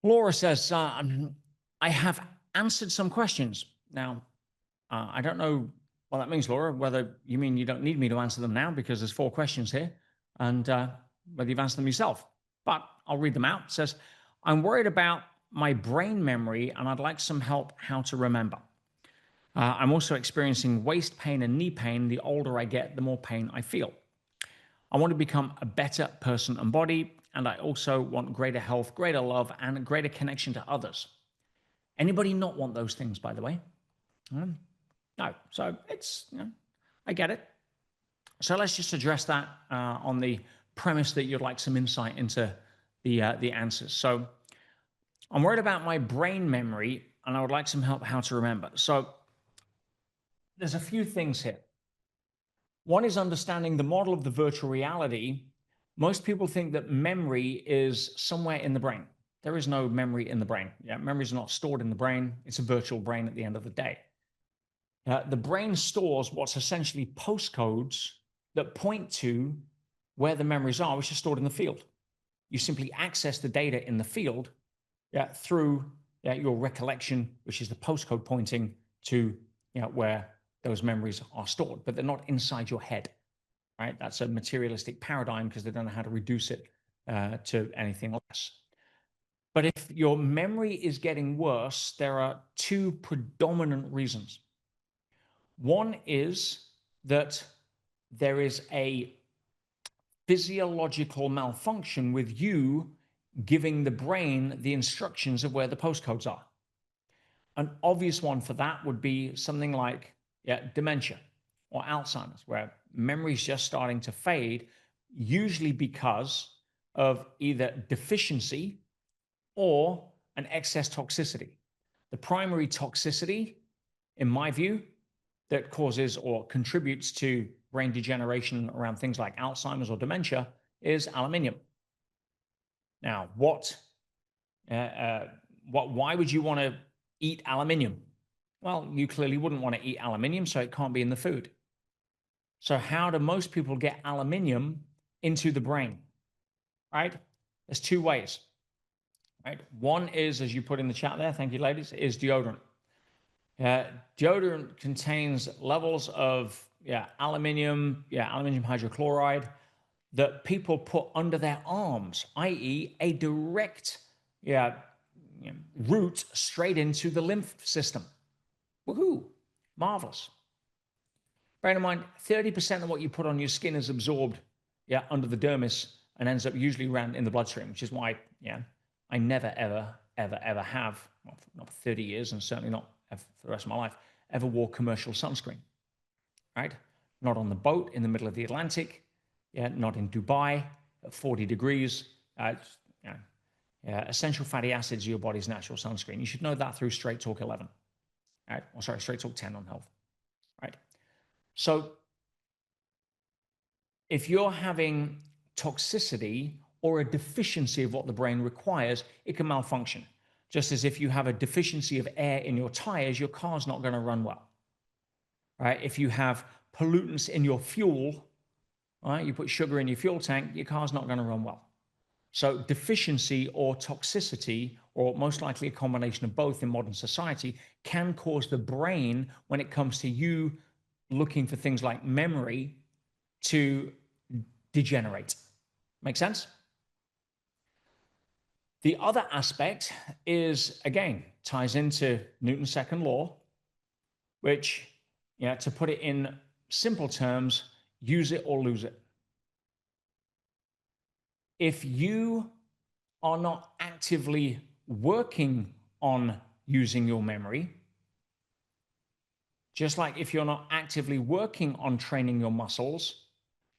Laura says, I have answered some questions. Now, I don't know what that means, Laura, whether you mean you don't need me to answer them now because there's 4 questions here, and whether you've answered them yourself. But I'll read them out. It says, I'm worried about my brain memory and I'd like some help how to remember. I'm also experiencing waist pain and knee pain. The older I get, the more pain I feel. I want to become a better person and body, and I also want greater health, greater love, and a greater connection to others. Anybody not want those things, by the way? No. So it's, I get it. So let's just address that on the premise that you'd like some insight into the answers. So I'm worried about my brain memory, and I would like some help how to remember. So there's a few things here. One is understanding the model of the virtual reality. Most people think that memory is somewhere in the brain. There is no memory in the brain. Memory is not stored in the brain. It's a virtual brain at the end of the day. The brain stores what's essentially postcodes that point to where the memories are, which are stored in the field. You simply access the data in the field through your recollection, which is the postcode pointing to where those memories are stored, but they're not inside your head, right? That's a materialistic paradigm because they don't know how to reduce it to anything less. But if your memory is getting worse, there are 2 predominant reasons. One is that there is a physiological malfunction with you giving the brain the instructions of where the postcodes are. An obvious one for that would be something like dementia or Alzheimer's, where memory is just starting to fade, usually because of either deficiency or an excess toxicity. The primary toxicity, in my view, that causes or contributes to brain degeneration around things like Alzheimer's or dementia is aluminium. Now, why would you want to eat aluminium? Well, you clearly wouldn't want to eat aluminium, so it can't be in the food. So how do most people get aluminium into the brain? Right? There's 2 ways. Right? One is, as you put in the chat there, thank you, ladies, is deodorant. Deodorant contains levels of aluminium hydrochloride that people put under their arms, i.e. a direct route straight into the lymph system. Woohoo! Marvelous. Bear in mind, 30% of what you put on your skin is absorbed under the dermis and ends up usually around in the bloodstream, which is why I never, ever have, well, not for 30 years and certainly not for the rest of my life, ever wore commercial sunscreen, right? Not on the boat in the middle of the Atlantic, not in Dubai at 40 degrees. Essential fatty acids are your body's natural sunscreen. You should know that through Straight Talk 11, right? Or sorry, Straight Talk 10 on health, right? So if you're having toxicity or a deficiency of what the brain requires, it can malfunction. Just as if you have a deficiency of air in your tires, your car's not going to run well. Right? If you have pollutants in your fuel, right? You put sugar in your fuel tank, your car's not going to run well. So deficiency or toxicity, or most likely a combination of both in modern society, can cause the brain, when it comes to you looking for things like memory, to degenerate. Make sense? The other aspect is, again, ties into Newton's second law, which, to put it in simple terms, use it or lose it. If you are not actively working on using your memory, just like if you're not actively working on training your muscles,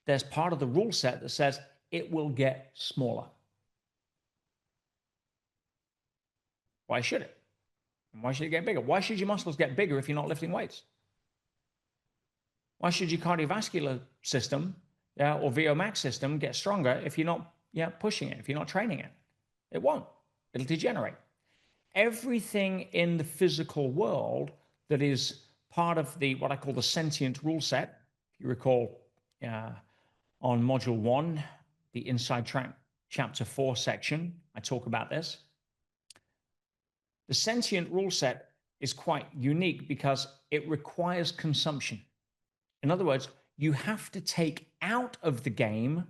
there's part of the rule set that says it will get smaller. Why should it? And why should it get bigger? Why should your muscles get bigger if you're not lifting weights? Why should your cardiovascular system or VO-max system get stronger if you're not pushing it, if you're not training it? It won't. It'll degenerate. Everything in the physical world that is part of the what I call the sentient rule set, if you recall on module 1, the Inside Track chapter 4 section, I talk about this. The sentient rule set is quite unique because it requires consumption. In other words, you have to take out of the game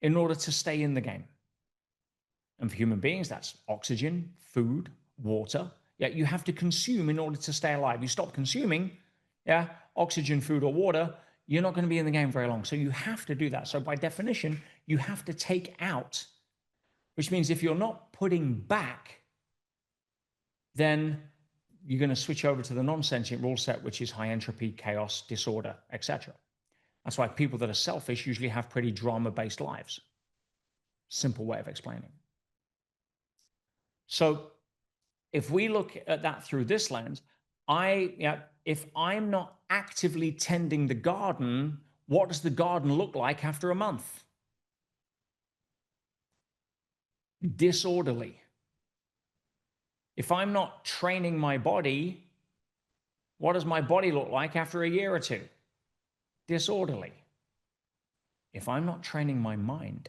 in order to stay in the game. And for human beings, that's oxygen, food, water. Yeah, you have to consume in order to stay alive. You stop consuming, yeah, oxygen, food, or water, you're not going to be in the game very long. So you have to do that. So by definition, you have to take out, which means if you're not putting back, then you're going to switch over to the non-sentient rule set, which is high entropy, chaos, disorder, etc. That's why people that are selfish usually have pretty drama-based lives. Simple way of explaining. So if we look at that through this lens, if I'm not actively tending the garden, what does the garden look like after a month? Disorderly. If I'm not training my body, what does my body look like after a year or two? Disorderly. If I'm not training my mind,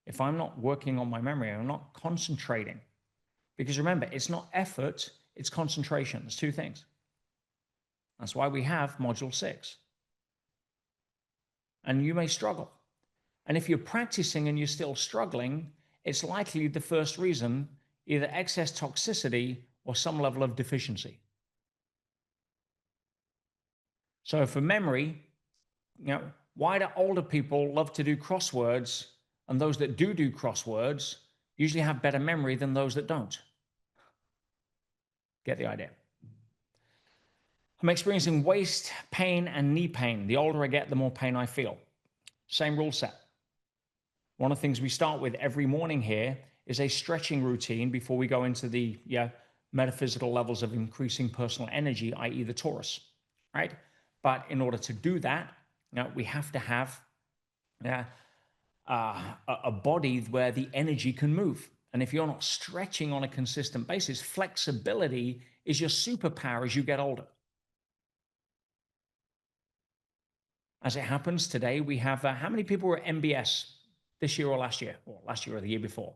if I'm not working on my memory, I'm not concentrating. Because remember, it's not effort, it's concentration. There's two things. That's why we have module 6. And you may struggle. And if you're practicing and you're still struggling, it's likely the first reason, either excess toxicity or some level of deficiency. So for memory, why do older people love to do crosswords, and those that do crosswords usually have better memory than those that don't? Get the idea. I'm experiencing waist pain and knee pain. The older I get, the more pain I feel. Same rule set. One of the things we start with every morning here is a stretching routine before we go into the metaphysical levels of increasing personal energy, i.e. the Taurus, right? But in order to do that, we have to have a body where the energy can move. And if you're not stretching on a consistent basis, flexibility is your superpower as you get older. As it happens today, we have, how many people were MBS this year or last year? Or last year or the year before?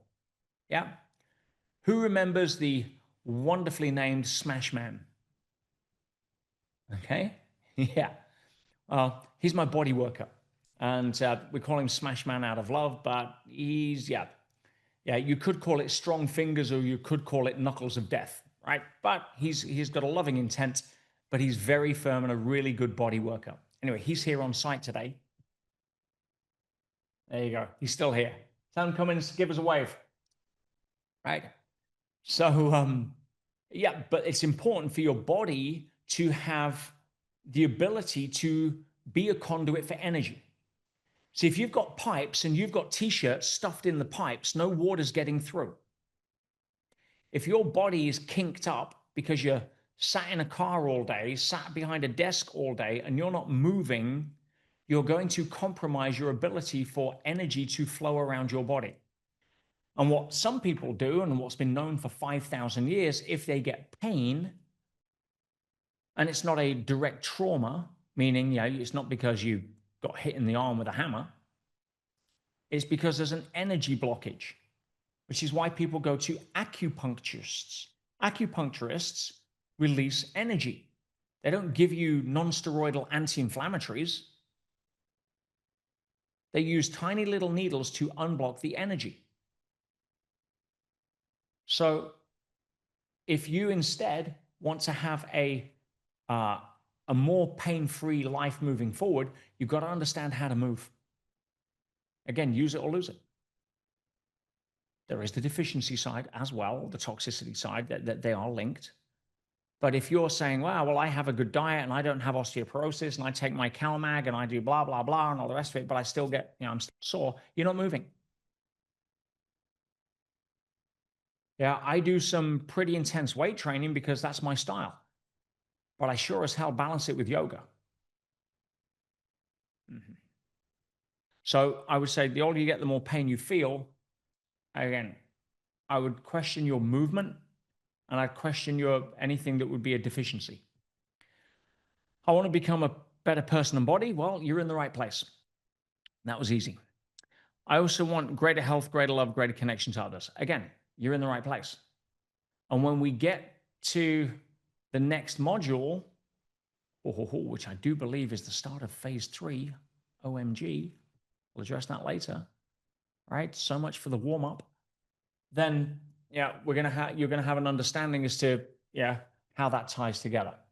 Yeah. Who remembers the wonderfully named Smash Man? Okay. Yeah. He's my body worker. And we call him Smash Man out of love, but he's, you could call it strong fingers or you could call it knuckles of death, right? But he's got a loving intent, but he's very firm and a really good body worker. Anyway, he's here on site today. There you go. He's still here. Tell him come in and give us a wave. Right? So, but it's important for your body to have the ability to be a conduit for energy. See, if you've got pipes and you've got t-shirts stuffed in the pipes, no water's getting through. If your body is kinked up because you're sat in a car all day, sat behind a desk all day, and you're not moving, you're going to compromise your ability for energy to flow around your body. And what some people do, and what's been known for 5,000 years, if they get pain, and it's not a direct trauma, meaning it's not because you got hit in the arm with a hammer, it's because there's an energy blockage, which is why people go to acupuncturists. Acupuncturists release energy. They don't give you non-steroidal anti-inflammatories. They use tiny little needles to unblock the energy. So if you instead want to have a more pain-free life moving forward, you've got to understand how to move. Again, use it or lose it. There is the deficiency side as well, the toxicity side, that they are linked. But if you're saying, well, I have a good diet and I don't have osteoporosis and I take my CalMag and I do blah, blah, blah and all the rest of it, but I still get, I'm still sore, you're not moving. Yeah, I do some pretty intense weight training because that's my style. But I sure as hell balance it with yoga. Mm-hmm. So I would say the older you get, the more pain you feel. Again, I would question your movement and I'd question anything that would be a deficiency. I want to become a better person and body. Well, you're in the right place. That was easy. I also want greater health, greater love, greater connection to others. Again, you're in the right place. And when we get to the next module, which I do believe is the start of phase 3, OMG, we'll address that later, right? So much for the warm-up. Then, yeah, you're gonna have an understanding as to, yeah, how that ties together.